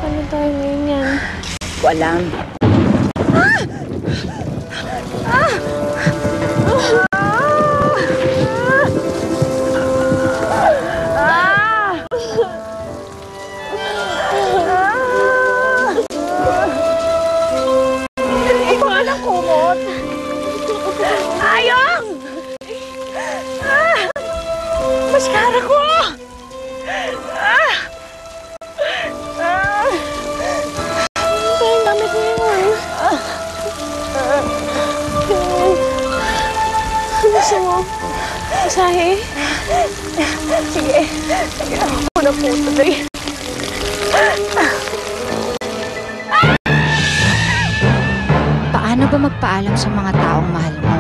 Paano tayo ngayon yan? Ko alam. Maskara ko! Ang damit mo yun. Gusto mo? Masahe? Sige. Sige lang ako na po tuloy. Paano ba magpaalam sa mga taong mahal mo?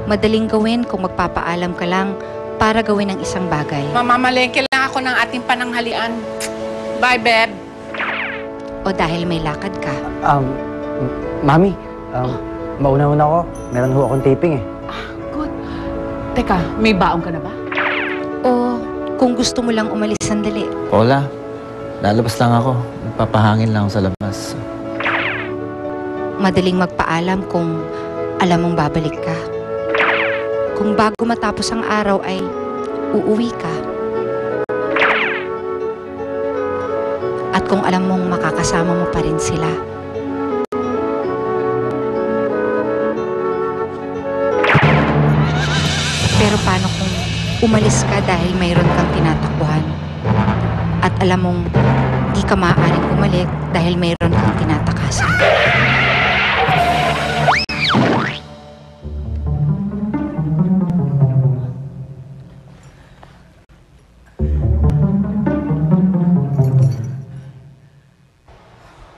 Madaling gawin kung magpapaalam ka lang para gawin ang isang bagay. Mamamalengke lang ako ng ating pananghalian. Bye, Beb. O dahil may lakad ka. Mami, mauna-una ako. Meron ho akong taping eh. Good. Teka, may baong ka na ba? O kung gusto mo lang umalis sandali. Paula, lalabas lang ako. Magpapahangin lang ako sa labas. Madaling magpaalam kung alam mong babalik ka. Kung bago matapos ang araw ay uuwi ka. At kung alam mong makakasama mo pa rin sila. Pero paano kung umalis ka dahil mayroon kang tinatakbuhan? At alam mong di ka maaaring bumalik dahil mayroon kang tinatakasan.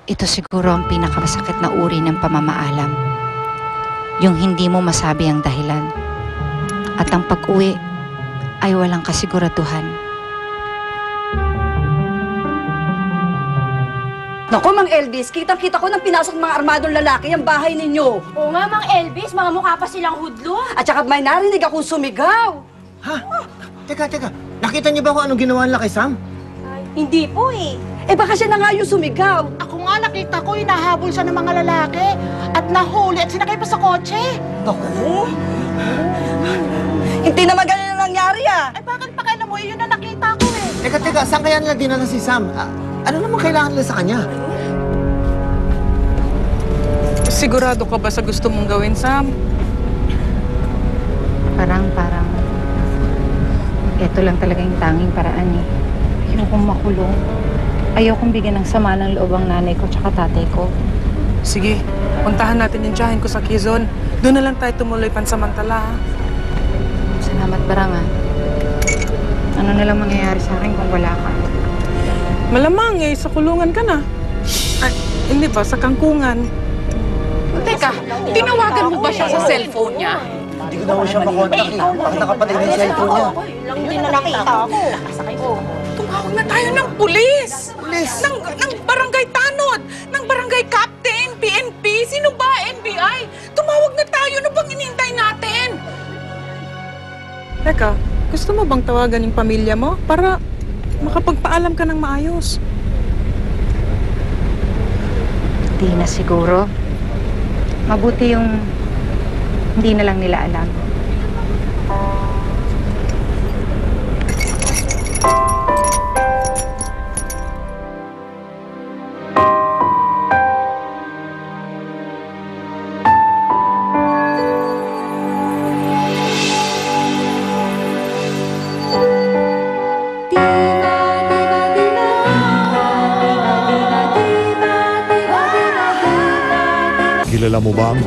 Ito siguro ang pinakamasakit na uri ng pamamaalam. Yung hindi mo masabi ang dahilan. At ang pag-uwi ay walang kasiguraduhan. Naku, Mang Elvis, kitang-kita ko nang pinasok mga armadong lalaki ang bahay ninyo. Oo nga, Mang Elvis, mga mukha pa silang hudlo. At saka may narinig akong sumigaw. Ha? Teka. Nakita niyo ba kung anong ginawa nila kay Sam? Hindi po eh. Eh baka siya na nga yung sumigaw. Ako nga nakita ko, hinahabol siya ng mga lalaki. At nahuli at sinakay pa sa kotse. Naku. Hindi naman ganyan ang nangyari ah. Eh bakit pa kaya mo? Yun na nakita ko eh. Teka, saan kaya nila dinala si Sam? Ano naman kailangan nila sa kanya? Sigurado ka ba sa gusto mong gawin, Sam? Parang, ito lang talaga yung tanging paraan eh. Ayokong makulong. Ayokong bigyan ng sama ng loob ang nanay ko tsaka tatay ko. Sige, puntahan natin yung tiyahin ko sa Quezon. Doon na lang tayo tumuloy pansamantala, ha? Salamat, Barang, ha? Ano na lang mangyayari sa akin kung wala ka? Malamang eh, sa kulungan ka na. Ay, hindi ba? Sa kangkungan. Teka, tinawagan mo ba siya sa cellphone niya? Hindi ko naman siya makontak eh. Bakit nakapatay na yung cellphone niya? Lang din na nakita ko. Tumawag na tayo ng pulis! Ng barangay tanod! Ng barangay captain! PNP! Sino ba? NBI! Tumawag na tayo! Ano bang inintay natin? Teka, gusto mo bang tawagan yung pamilya mo para makapagpaalam ka ng maayos? Di na siguro. Mabuti yung hindi na lang nila alam. Kilala mo ba ang